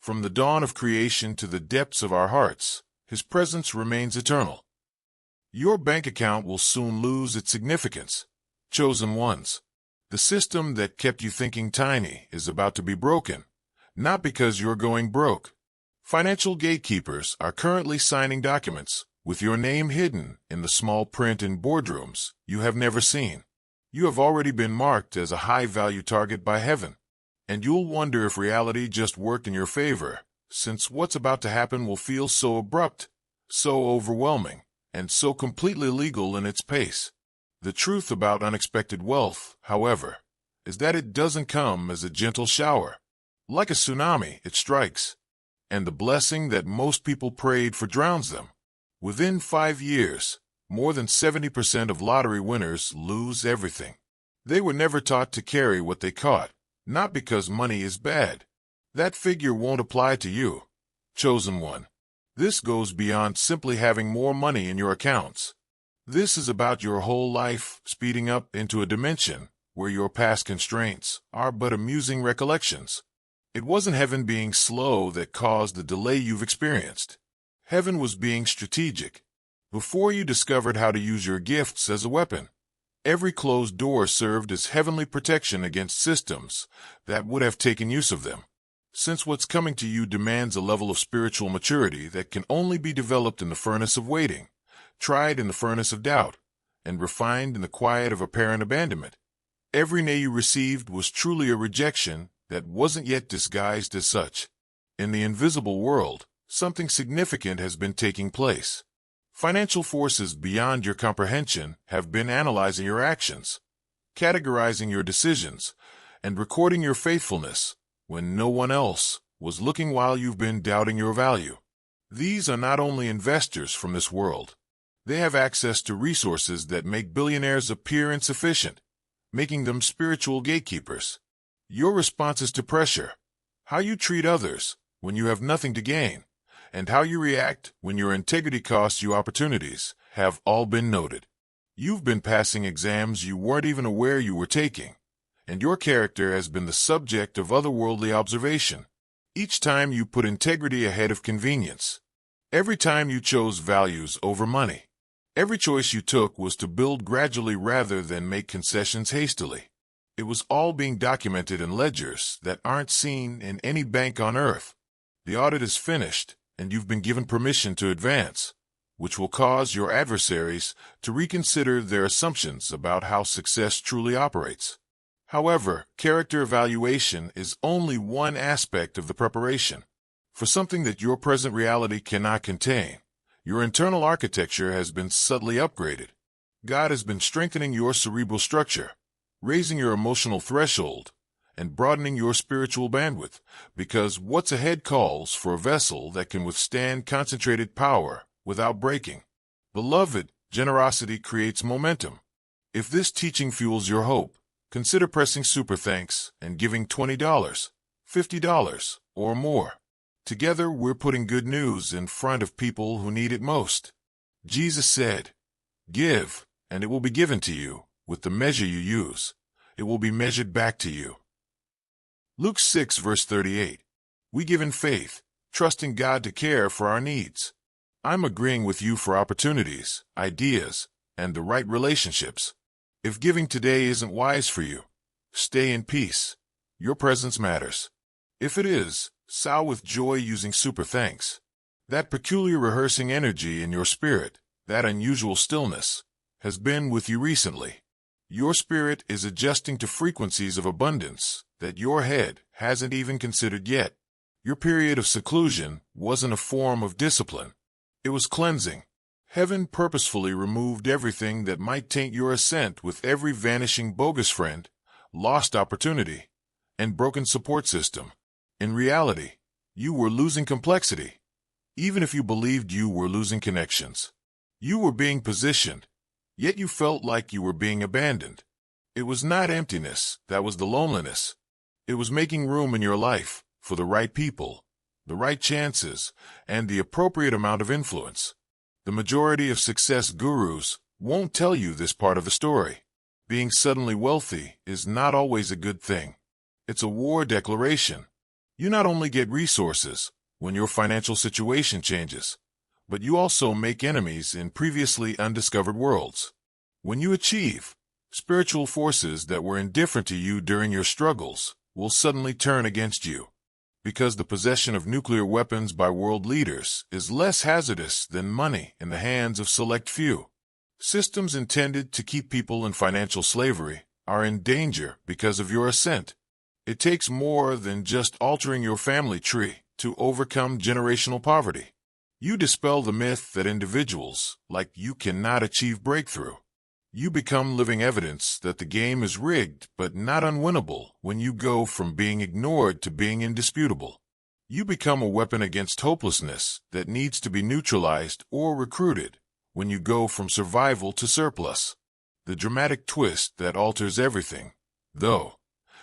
From the dawn of creation to the depths of our hearts, His presence remains eternal. Your bank account will soon lose its significance. Chosen ones. The system that kept you thinking tiny is about to be broken, not because you're going broke. Financial gatekeepers are currently signing documents with your name hidden in the small print in boardrooms you have never seen. You have already been marked as a high-value target by heaven, and you'll wonder if reality just worked in your favor, since what's about to happen will feel so abrupt, so overwhelming, and so completely legal in its pace. The truth about unexpected wealth, however, is that it doesn't come as a gentle shower. Like a tsunami, it strikes, and the blessing that most people prayed for drowns them. Within 5 years, more than 70% of lottery winners lose everything. They were never taught to carry what they caught, not because money is bad. That figure won't apply to you, chosen one. This goes beyond simply having more money in your accounts. This is about your whole life speeding up into a dimension where your past constraints are but amusing recollections. It wasn't heaven being slow that caused the delay you've experienced. Heaven was being strategic. Before you discovered how to use your gifts as a weapon, every closed door served as heavenly protection against systems that would have taken use of them. Since what's coming to you demands a level of spiritual maturity that can only be developed in the furnace of waiting, tried in the furnace of doubt, and refined in the quiet of apparent abandonment, every nay you received was truly a rejection that wasn't yet disguised as such. In the invisible world, something significant has been taking place. Financial forces beyond your comprehension have been analyzing your actions, categorizing your decisions, and recording your faithfulness when no one else was looking while you've been doubting your value. These are not only investors from this world. They have access to resources that make billionaires appear insufficient, making them spiritual gatekeepers. Your responses to pressure, how you treat others when you have nothing to gain, and how you react when your integrity costs you opportunities, have all been noted. You've been passing exams you weren't even aware you were taking, and your character has been the subject of otherworldly observation. Each time you put integrity ahead of convenience, every time you chose values over money, every choice you took was to build gradually rather than make concessions hastily. It was all being documented in ledgers that aren't seen in any bank on earth. The audit is finished, and you've been given permission to advance, which will cause your adversaries to reconsider their assumptions about how success truly operates. However, character evaluation is only one aspect of the preparation. For something that your present reality cannot contain, your internal architecture has been subtly upgraded. God has been strengthening your cerebral structure, raising your emotional threshold, and broadening your spiritual bandwidth, because what's ahead calls for a vessel that can withstand concentrated power without breaking. Beloved, generosity creates momentum. If this teaching fuels your hope, consider pressing super thanks and giving $20, $50, or more. Together, we're putting good news in front of people who need it most. Jesus said, "Give, and it will be given to you. With the measure you use, it will be measured back to you." Luke 6, verse 38. We give in faith, trusting God to care for our needs. I'm agreeing with you for opportunities, ideas, and the right relationships. If giving today isn't wise for you, stay in peace. Your presence matters. If it is, sow with joy using super thanks. That peculiar rehearsing energy in your spirit, that unusual stillness, has been with you recently. Your spirit is adjusting to frequencies of abundance that your head hasn't even considered yet. Your period of seclusion wasn't a form of discipline. It was cleansing. Heaven purposefully removed everything that might taint your ascent with every vanishing bogus friend, lost opportunity, and broken support system. In reality, you were losing complexity, even if you believed you were losing connections. You were being positioned, yet you felt like you were being abandoned. It was not emptiness that was the loneliness. It was making room in your life for the right people, the right chances, and the appropriate amount of influence. The majority of success gurus won't tell you this part of the story. Being suddenly wealthy is not always a good thing. It's a war declaration. You not only get resources when your financial situation changes, but you also make enemies in previously undiscovered worlds. When you achieve, spiritual forces that were indifferent to you during your struggles will suddenly turn against you, because the possession of nuclear weapons by world leaders is less hazardous than money in the hands of select few. Systems intended to keep people in financial slavery are in danger because of your ascent. It takes more than just altering your family tree to overcome generational poverty. You dispel the myth that individuals like you cannot achieve breakthrough. You become living evidence that the game is rigged but not unwinnable when you go from being ignored to being indisputable. You become a weapon against hopelessness that needs to be neutralized or recruited when you go from survival to surplus. The dramatic twist that alters everything, though,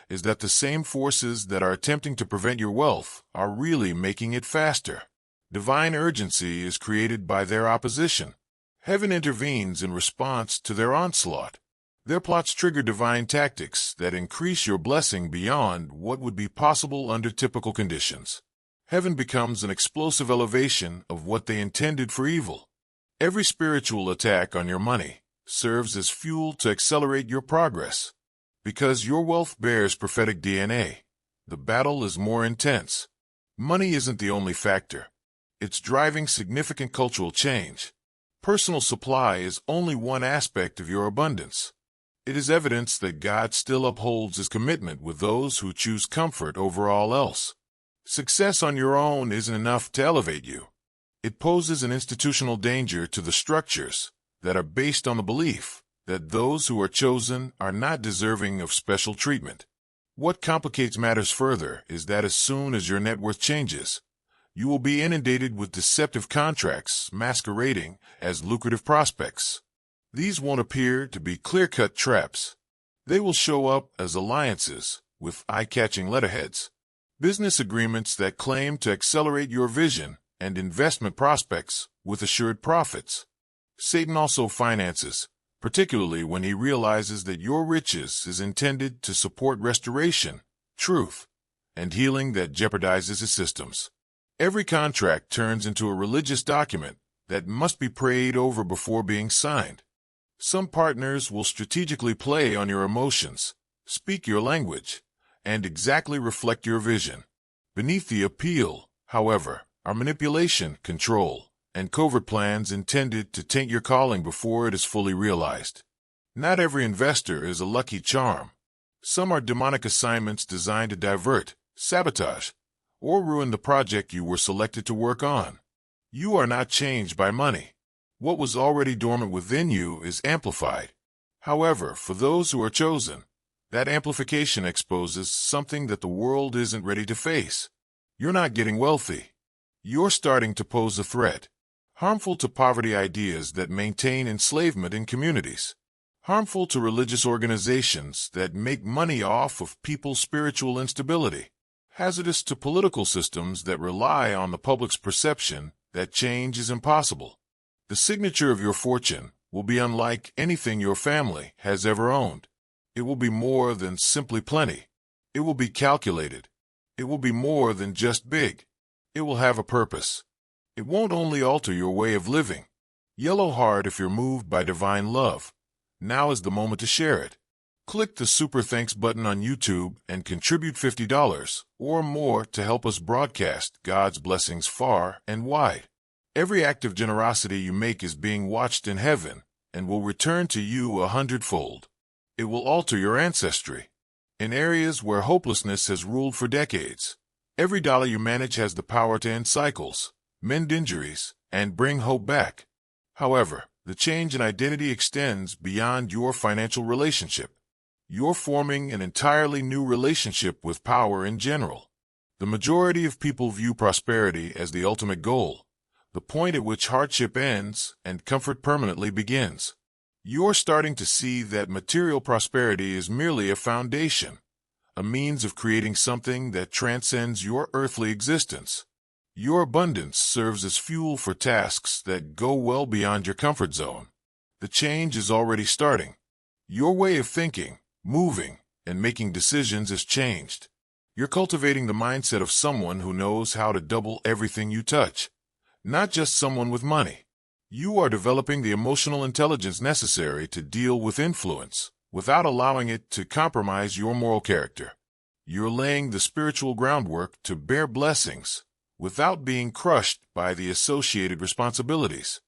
is that the same forces that are attempting to prevent your wealth are really making it faster. Divine urgency is created by their opposition. Heaven intervenes in response to their onslaught. Their plots trigger divine tactics that increase your blessing beyond what would be possible under typical conditions. Heaven becomes an explosive elevation of what they intended for evil. Every spiritual attack on your money serves as fuel to accelerate your progress. Because your wealth bears prophetic DNA, the battle is more intense. Money isn't the only factor. It's driving significant cultural change. Personal supply is only one aspect of your abundance. It is evidence that God still upholds his commitment with those who choose comfort over all else. Success on your own isn't enough to elevate you. It poses an institutional danger to the structures that are based on the belief that those who are chosen are not deserving of special treatment. What complicates matters further is that as soon as your net worth changes, you will be inundated with deceptive contracts masquerading as lucrative prospects. These won't appear to be clear-cut traps. They will show up as alliances with eye-catching letterheads, business agreements that claim to accelerate your vision, and investment prospects with assured profits. Satan also finances, particularly when he realizes that your riches is intended to support restoration, truth, and healing that jeopardizes his systems. Every contract turns into a religious document that must be prayed over before being signed. Some partners will strategically play on your emotions, speak your language, and exactly reflect your vision. Beneath the appeal, however, are manipulation, control, and covert plans intended to taint your calling before it is fully realized. Not every investor is a lucky charm. Some are demonic assignments designed to divert, sabotage, or ruin the project you were selected to work on. You are not changed by money. What was already dormant within you is amplified. However, for those who are chosen, that amplification exposes something that the world isn't ready to face. You're not getting wealthy. You're starting to pose a threat. Harmful to poverty ideas that maintain enslavement in communities. Harmful to religious organizations that make money off of people's spiritual instability. Hazardous to political systems that rely on the public's perception that change is impossible. The signature of your fortune will be unlike anything your family has ever owned. It will be more than simply plenty. It will be calculated. It will be more than just big. It will have a purpose. It won't only alter your way of living. Yellow heart if you're moved by divine love. Now is the moment to share it. Click the Super Thanks button on YouTube and contribute $50 or more to help us broadcast God's blessings far and wide. Every act of generosity you make is being watched in heaven and will return to you 100-fold. It will alter your ancestry. In areas where hopelessness has ruled for decades, every dollar you manage has the power to end cycles, mend injuries, and bring hope back. However, the change in identity extends beyond your financial relationship. You're forming an entirely new relationship with power in general. The majority of people view prosperity as the ultimate goal, the point at which hardship ends and comfort permanently begins. You're starting to see that material prosperity is merely a foundation, a means of creating something that transcends your earthly existence. Your abundance serves as fuel for tasks that go well beyond your comfort zone. The change is already starting. Your way of thinking, moving, and making decisions has changed. You're cultivating the mindset of someone who knows how to double everything you touch, not just someone with money. You are developing the emotional intelligence necessary to deal with influence without allowing it to compromise your moral character. You're laying the spiritual groundwork to bear blessings without being crushed by the associated responsibilities.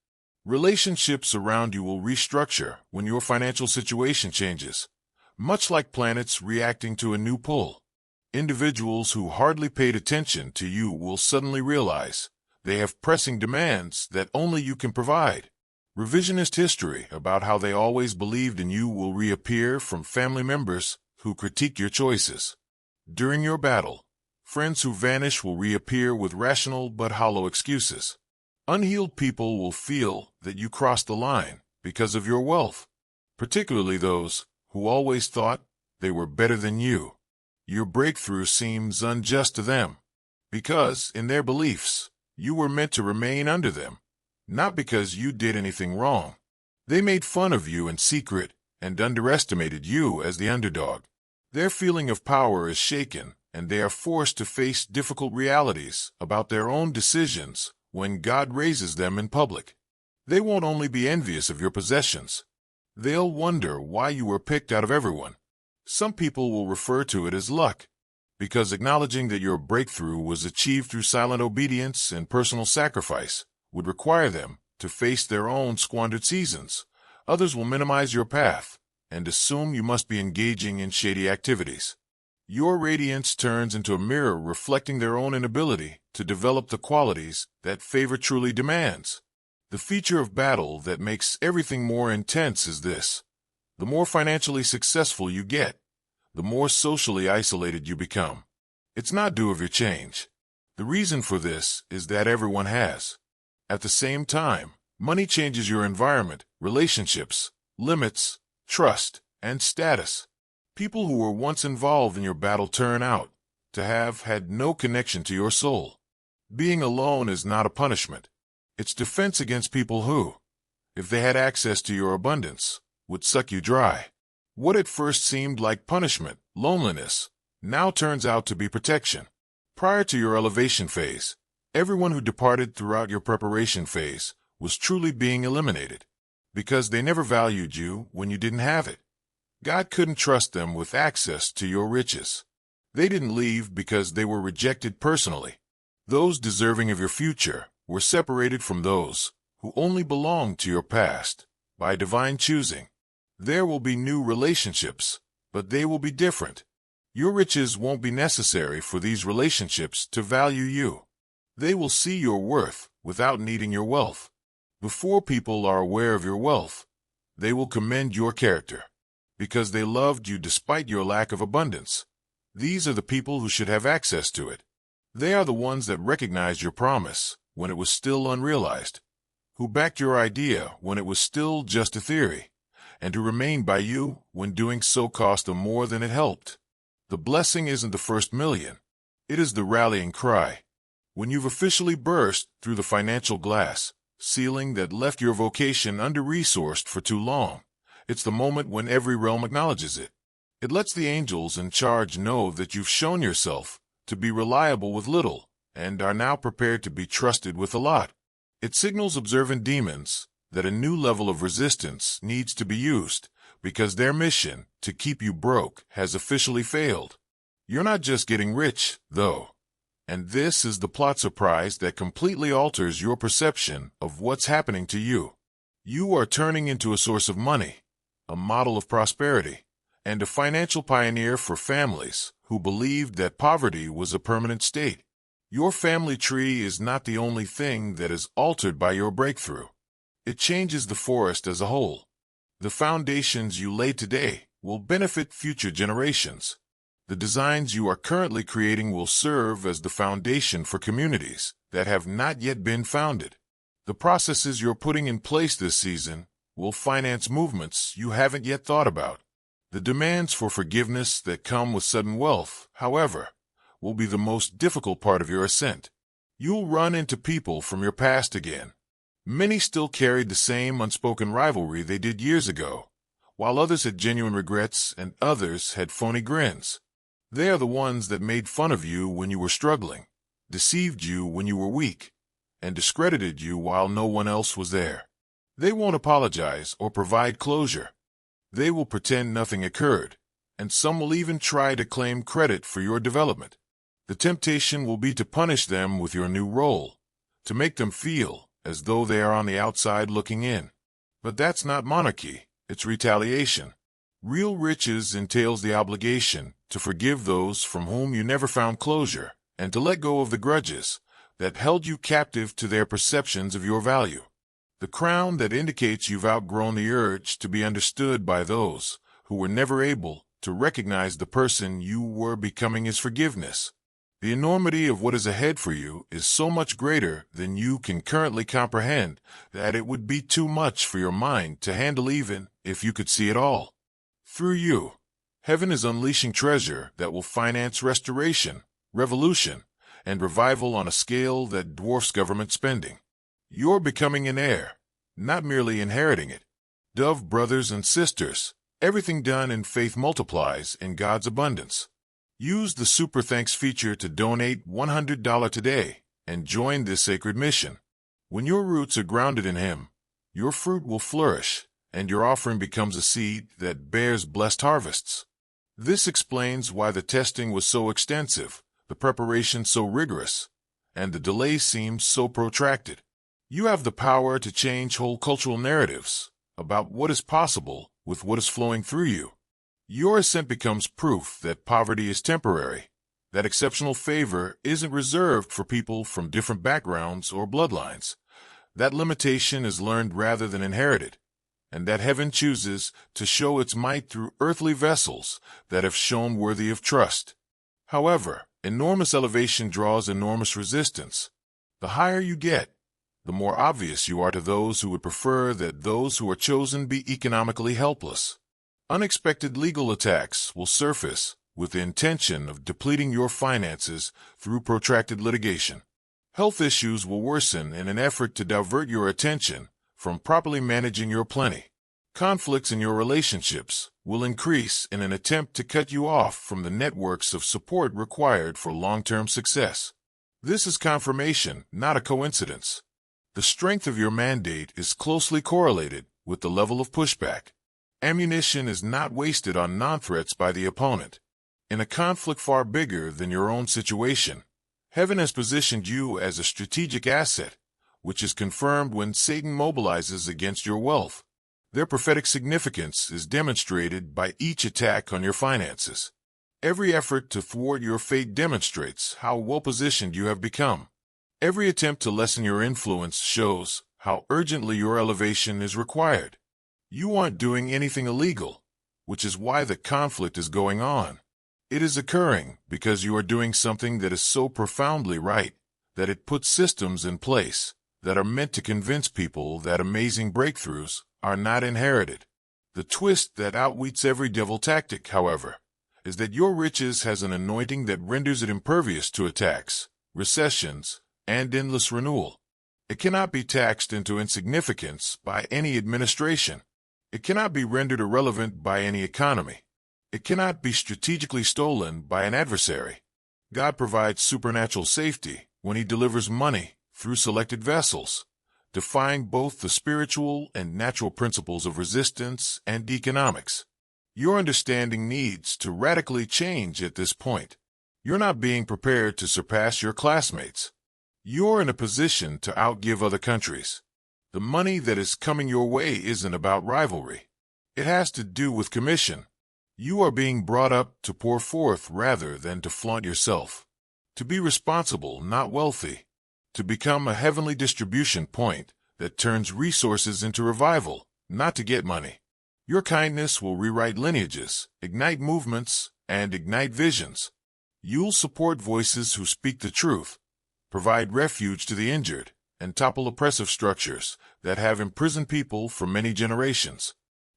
Relationships around you will restructure when your financial situation changes, much like planets reacting to a new pull. Individuals who hardly paid attention to you will suddenly realize they have pressing demands that only you can provide. Revisionist history about how they always believed in you will reappear from family members who critique your choices. During your battle, friends who vanish will reappear with rational but hollow excuses. Unhealed people will feel that you crossed the line because of your wealth, particularly those who always thought they were better than you. Your breakthrough seems unjust to them because, in their beliefs, you were meant to remain under them, not because you did anything wrong. They made fun of you in secret and underestimated you as the underdog. Their feeling of power is shaken, and they are forced to face difficult realities about their own decisions when God raises them in public. They won't only be envious of your possessions. They'll wonder why you were picked out of everyone. Some people will refer to it as luck, because acknowledging that your breakthrough was achieved through silent obedience and personal sacrifice would require them to face their own squandered seasons. Others will minimize your path and assume you must be engaging in shady activities. Your radiance turns into a mirror reflecting their own inability to develop the qualities that favor truly demands. The feature of battle that makes everything more intense is this: the more financially successful you get, the more socially isolated you become. It's not due of your change. The reason for this is that everyone has. At the same time, money changes your environment, relationships, limits, trust, and status. People who were once involved in your battle turn out to have had no connection to your soul. Being alone is not a punishment. It's defense against people who, if they had access to your abundance, would suck you dry. What at first seemed like punishment, loneliness, now turns out to be protection. Prior to your elevation phase, everyone who departed throughout your preparation phase was truly being eliminated, because they never valued you when you didn't have it. God couldn't trust them with access to your riches. They didn't leave because they were rejected personally. Those deserving of your future were separated from those who only belonged to your past by divine choosing. There will be new relationships, but they will be different. Your riches won't be necessary for these relationships to value you. They will see your worth without needing your wealth. Before people are aware of your wealth, they will commend your character, because they loved you despite your lack of abundance. These are the people who should have access to it. They are the ones that recognized your promise when it was still unrealized, who backed your idea when it was still just a theory, and who remained by you when doing so cost them more than it helped. The blessing isn't the first million. It is the rallying cry. When you've officially burst through the financial glass ceiling that left your vocation under-resourced for too long, it's the moment when every realm acknowledges it. It lets the angels in charge know that you've shown yourself to be reliable with little and are now prepared to be trusted with a lot. It signals observant demons that a new level of resistance needs to be used because their mission to keep you broke has officially failed. You're not just getting rich, though. And this is the plot surprise that completely alters your perception of what's happening to you. You are turning into a source of money, a model of prosperity, and a financial pioneer for families who believed that poverty was a permanent state. Your family tree is not the only thing that is altered by your breakthrough. It changes the forest as a whole. The foundations you lay today will benefit future generations. The designs you are currently creating will serve as the foundation for communities that have not yet been founded. The processes you're putting in place this season will finance movements you haven't yet thought about. The demands for forgiveness that come with sudden wealth, however, will be the most difficult part of your ascent. You'll run into people from your past again. Many still carried the same unspoken rivalry they did years ago, while others had genuine regrets and others had phony grins. They are the ones that made fun of you when you were struggling, deceived you when you were weak, and discredited you while no one else was there. They won't apologize or provide closure. They will pretend nothing occurred, and some will even try to claim credit for your development. The temptation will be to punish them with your new role, to make them feel as though they are on the outside looking in. But that's not monarchy, it's retaliation. Real riches entails the obligation to forgive those from whom you never found closure, and to let go of the grudges that held you captive to their perceptions of your value. The crown that indicates you've outgrown the urge to be understood by those who were never able to recognize the person you were becoming is forgiveness. The enormity of what is ahead for you is so much greater than you can currently comprehend that it would be too much for your mind to handle even if you could see it all. Through you, heaven is unleashing treasure that will finance restoration, revolution, and revival on a scale that dwarfs government spending. You're becoming an heir, not merely inheriting it. Dove brothers and sisters, everything done in faith multiplies in God's abundance. Use the Super Thanks feature to donate $100 today and join this sacred mission. When your roots are grounded in Him, your fruit will flourish, and your offering becomes a seed that bears blessed harvests. This explains why the testing was so extensive, the preparation so rigorous, and the delay seems so protracted. You have the power to change whole cultural narratives about what is possible with what is flowing through you. Your ascent becomes proof that poverty is temporary, that exceptional favor isn't reserved for people from different backgrounds or bloodlines, that limitation is learned rather than inherited, and that heaven chooses to show its might through earthly vessels that have shown worthy of trust. However, enormous elevation draws enormous resistance. The higher you get, the more obvious you are to those who would prefer that those who are chosen be economically helpless. Unexpected legal attacks will surface with the intention of depleting your finances through protracted litigation. Health issues will worsen in an effort to divert your attention from properly managing your plenty. Conflicts in your relationships will increase in an attempt to cut you off from the networks of support required for long-term success. This is confirmation, not a coincidence. The strength of your mandate is closely correlated with the level of pushback. Ammunition is not wasted on non-threats by the opponent. In a conflict far bigger than your own situation, heaven has positioned you as a strategic asset, which is confirmed when Satan mobilizes against your wealth. Their prophetic significance is demonstrated by each attack on your finances. Every effort to thwart your fate demonstrates how well-positioned you have become. Every attempt to lessen your influence shows how urgently your elevation is required. You aren't doing anything illegal, which is why the conflict is going on. It is occurring because you are doing something that is so profoundly right that it puts systems in place that are meant to convince people that amazing breakthroughs are not inherited. The twist that outwits every devil tactic, however, is that your riches has an anointing that renders it impervious to attacks, recessions, and endless renewal. It cannot be taxed into insignificance by any administration. It cannot be rendered irrelevant by any economy. It cannot be strategically stolen by an adversary. God provides supernatural safety when He delivers money through selected vessels, defying both the spiritual and natural principles of resistance and economics. Your understanding needs to radically change at this point. You're not being prepared to surpass your classmates. You're in a position to outgive other countries. The money that is coming your way isn't about rivalry. It has to do with commission. You are being brought up to pour forth rather than to flaunt yourself. To be responsible, not wealthy. To become a heavenly distribution point that turns resources into revival, not to get money. Your kindness will rewrite lineages, ignite movements, and ignite visions. You'll support voices who speak the truth, provide refuge to the injured, and topple oppressive structures that have imprisoned people for many generations.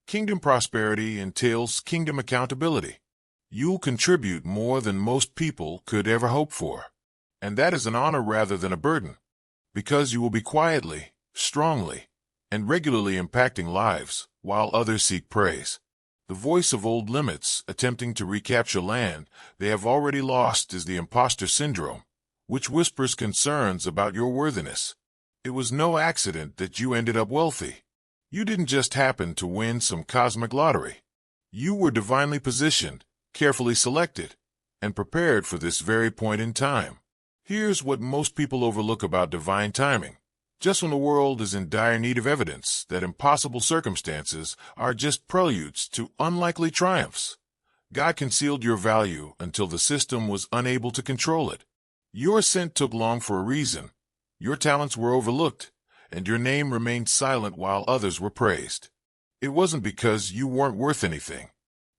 Kingdom prosperity entails kingdom accountability. You'll contribute more than most people could ever hope for, and that is an honor rather than a burden, because you will be quietly, strongly, and regularly impacting lives while others seek praise. The voice of old limits attempting to recapture land they have already lost is the imposter syndrome, which whispers concerns about your worthiness. It was no accident that you ended up wealthy. You didn't just happen to win some cosmic lottery. You were divinely positioned, carefully selected, and prepared for this very point in time. Here's what most people overlook about divine timing. Just when the world is in dire need of evidence that impossible circumstances are just preludes to unlikely triumphs, God concealed your value until the system was unable to control it. Your ascent took long for a reason. Your talents were overlooked, and your name remained silent while others were praised. It wasn't because you weren't worth anything.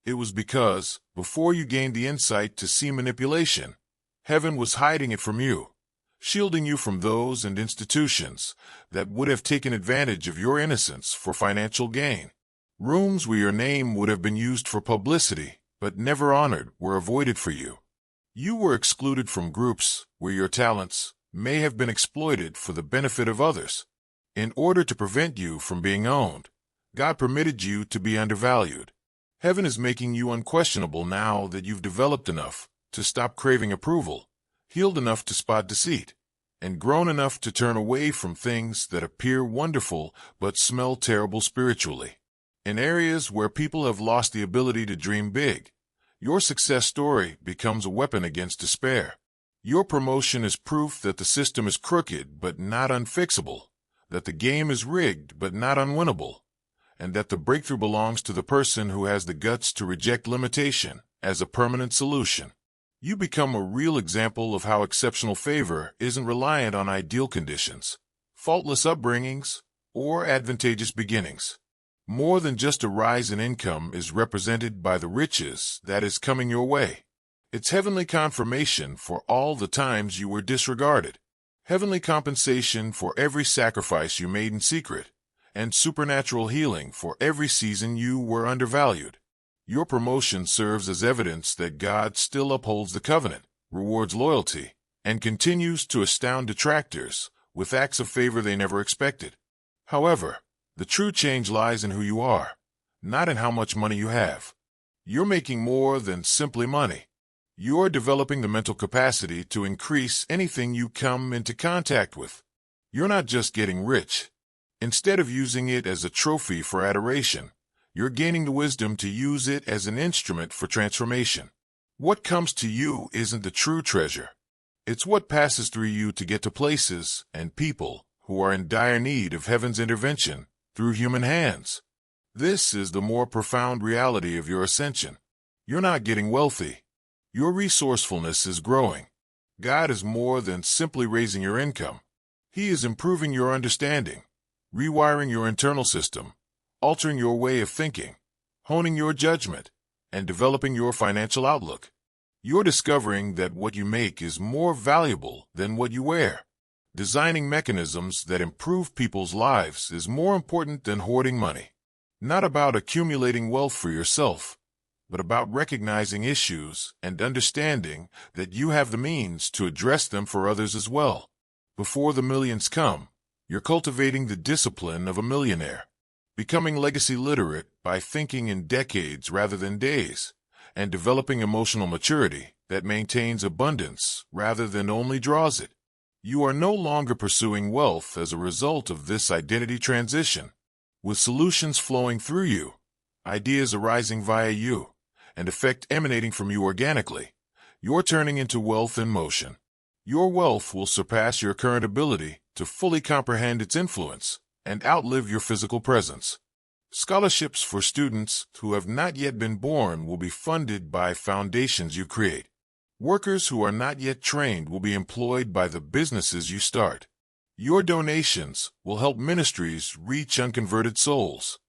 It was because, before you gained the insight to see manipulation, heaven was hiding it from you, shielding you from those and institutions that would have taken advantage of your innocence for financial gain. Rooms where your name would have been used for publicity, but never honored, were avoided for you. You were excluded from groups where your talents may have been exploited for the benefit of others. In order to prevent you from being owned, God permitted you to be undervalued. Heaven is making you unquestionable now that you've developed enough to stop craving approval, healed enough to spot deceit, and grown enough to turn away from things that appear wonderful but smell terrible spiritually. In areas where people have lost the ability to dream big, your success story becomes a weapon against despair. Your promotion is proof that the system is crooked but not unfixable, that the game is rigged but not unwinnable, and that the breakthrough belongs to the person who has the guts to reject limitation as a permanent solution. You become a real example of how exceptional favor isn't reliant on ideal conditions, faultless upbringings, or advantageous beginnings. More than just a rise in income is represented by the riches that is coming your way. It's heavenly confirmation for all the times you were disregarded, heavenly compensation for every sacrifice you made in secret, and supernatural healing for every season you were undervalued. Your promotion serves as evidence that God still upholds the covenant, rewards loyalty, and continues to astound detractors with acts of favor they never expected. However, the true change lies in who you are, not in how much money you have. You're making more than simply money. You're developing the mental capacity to increase anything you come into contact with. You're not just getting rich. Instead of using it as a trophy for adoration, you're gaining the wisdom to use it as an instrument for transformation. What comes to you isn't the true treasure. It's what passes through you to get to places and people who are in dire need of heaven's intervention through human hands. This is the more profound reality of your ascension. You're not getting wealthy. Your resourcefulness is growing. God is more than simply raising your income. He is improving your understanding, rewiring your internal system, altering your way of thinking, honing your judgment, and developing your financial outlook. You're discovering that what you make is more valuable than what you wear. Designing mechanisms that improve people's lives is more important than hoarding money. Not about accumulating wealth for yourself, but about recognizing issues and understanding that you have the means to address them for others as well. Before the millions come, you're cultivating the discipline of a millionaire, becoming legacy literate by thinking in decades rather than days, and developing emotional maturity that maintains abundance rather than only draws it. You are no longer pursuing wealth as a result of this identity transition. With solutions flowing through you, ideas arising via you, and effect emanating from you organically, you're turning into wealth in motion. Your wealth will surpass your current ability to fully comprehend its influence and outlive your physical presence. Scholarships for students who have not yet been born will be funded by foundations you create. Workers who are not yet trained will be employed by the businesses you start. Your donations will help ministries reach unconverted souls.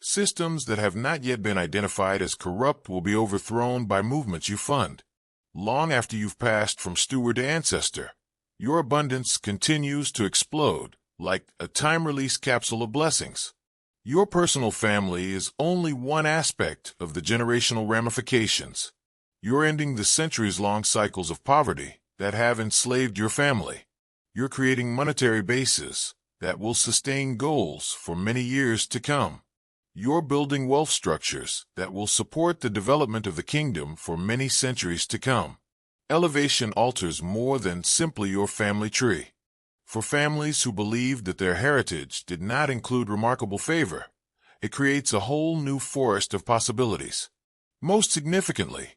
Systems that have not yet been identified as corrupt will be overthrown by movements you fund. Long after you've passed from steward to ancestor, your abundance continues to explode like a time-release capsule of blessings. Your personal family is only one aspect of the generational ramifications. You're ending the centuries-long cycles of poverty that have enslaved your family. You're creating monetary bases that will sustain goals for many years to come. You're building wealth structures that will support the development of the kingdom for many centuries to come. Elevation alters more than simply your family tree. For families who believe that their heritage did not include remarkable favor, it creates a whole new forest of possibilities. Most significantly,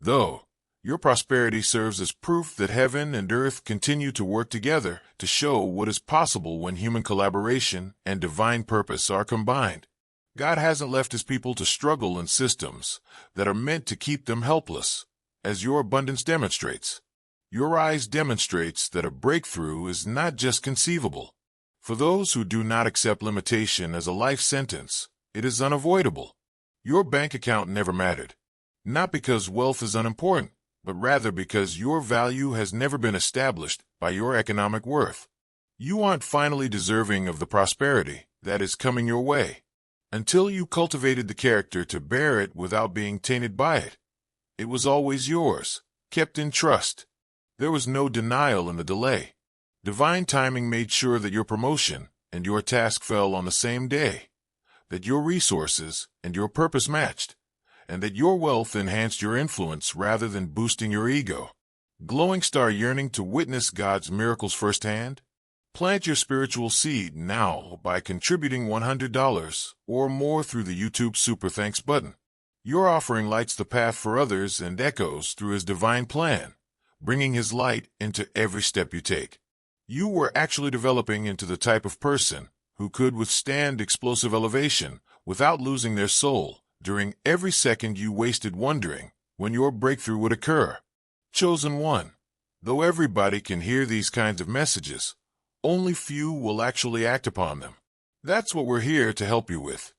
though, your prosperity serves as proof that heaven and earth continue to work together to show what is possible when human collaboration and divine purpose are combined. God hasn't left his people to struggle in systems that are meant to keep them helpless, as your abundance demonstrates. Your rise demonstrates that a breakthrough is not just conceivable. For those who do not accept limitation as a life sentence, it is unavoidable. Your bank account never mattered. Not because wealth is unimportant, but rather because your value has never been established by your economic worth. You aren't finally deserving of the prosperity that is coming your way until you cultivated the character to bear it without being tainted by it. It was always yours, kept in trust. There was no denial in the delay. Divine timing made sure that your promotion and your task fell on the same day, that your resources and your purpose matched, and that your wealth enhanced your influence rather than boosting your ego. Glowing star yearning to witness God's miracles firsthand? Plant your spiritual seed now by contributing $100 or more through the YouTube Super Thanks button. Your offering lights the path for others and echoes through his divine plan, bringing his light into every step you take. You were actually developing into the type of person who could withstand explosive elevation without losing their soul during every second you wasted wondering when your breakthrough would occur. Chosen one. Though everybody can hear these kinds of messages, only few will actually act upon them. That's what we're here to help you with.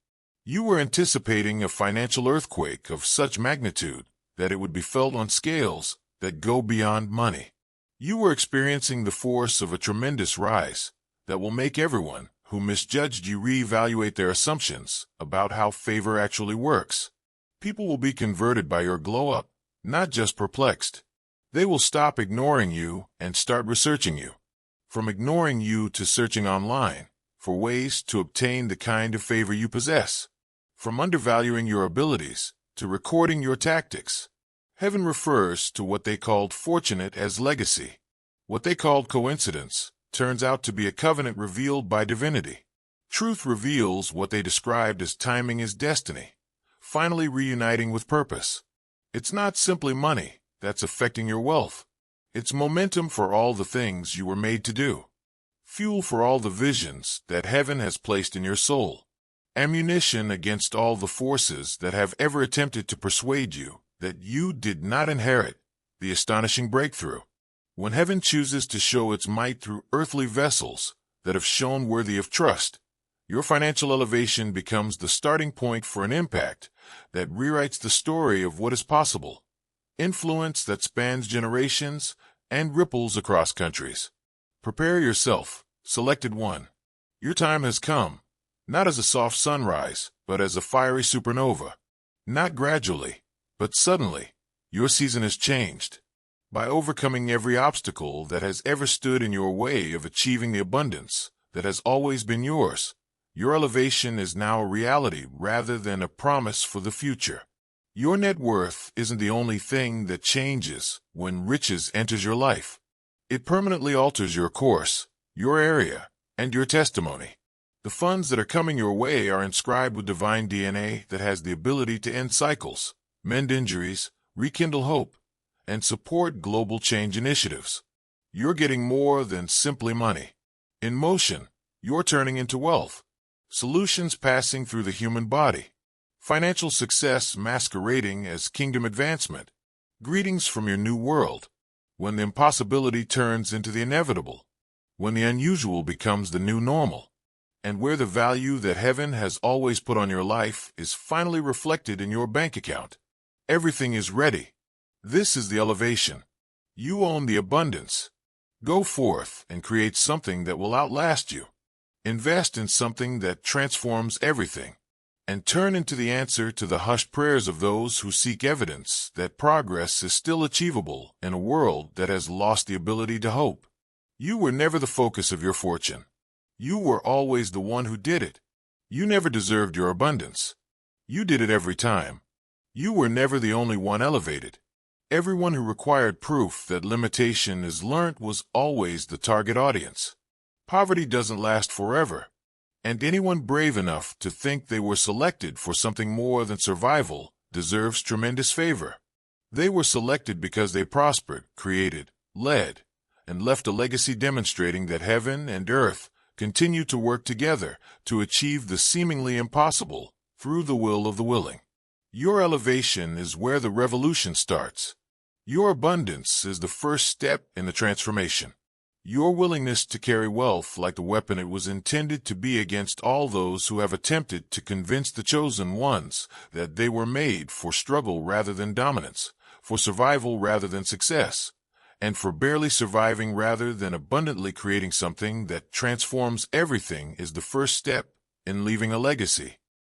You were anticipating a financial earthquake of such magnitude that it would be felt on scales that go beyond money. You were experiencing the force of a tremendous rise that will make everyone who misjudged you reevaluate their assumptions about how favor actually works. People will be converted by your glow-up, not just perplexed. They will stop ignoring you and start researching you. From ignoring you to searching online for ways to obtain the kind of favor you possess. From undervaluing your abilities to recording your tactics. Heaven refers to what they called fortunate as legacy. What they called coincidence turns out to be a covenant revealed by divinity. Truth reveals what they described as timing as destiny, finally reuniting with purpose. It's not simply money that's affecting your wealth. It's momentum for all the things you were made to do. Fuel for all the visions that heaven has placed in your soul. Ammunition against all the forces that have ever attempted to persuade you that you did not inherit the astonishing breakthrough. When heaven chooses to show its might through earthly vessels that have shown worthy of trust, your financial elevation becomes the starting point for an impact that rewrites the story of what is possible. Influence that spans generations and ripples across countries. Prepare yourself, selected one. Your time has come, not as a soft sunrise, but as a fiery supernova. Not gradually, but suddenly, your season has changed. By overcoming every obstacle that has ever stood in your way of achieving the abundance that has always been yours, your elevation is now a reality rather than a promise for the future. Your net worth isn't the only thing that changes when riches enters your life. It permanently alters your course, your area, and your testimony. The funds that are coming your way are inscribed with divine DNA that has the ability to end cycles, mend injuries, rekindle hope, and support global change initiatives. You're getting more than simply money. In motion, you're turning into wealth. Solutions passing through the human body. Financial success masquerading as kingdom advancement. Greetings from your new world. When the impossibility turns into the inevitable. When the unusual becomes the new normal. And where the value that heaven has always put on your life is finally reflected in your bank account. Everything is ready. This is the elevation. You own the abundance. Go forth and create something that will outlast you. Invest in something that transforms everything. And turn into the answer to the hushed prayers of those who seek evidence that progress is still achievable in a world that has lost the ability to hope. You were never the focus of your fortune. You were always the one who did it. You never deserved your abundance. You did it every time. You were never the only one elevated. Everyone who required proof that limitation is learnt was always the target audience. Poverty doesn't last forever, and anyone brave enough to think they were selected for something more than survival deserves tremendous favor. They were selected because they prospered, created, led, and left a legacy demonstrating that heaven and earth continue to work together to achieve the seemingly impossible through the will of the willing. Your elevation is where the revolution starts. Your abundance is the first step in the transformation. Your willingness to carry wealth like the weapon it was intended to be against all those who have attempted to convince the chosen ones that they were made for struggle rather than dominance, for survival rather than success, and for barely surviving rather than abundantly creating something that transforms everything is the first step in leaving a legacy.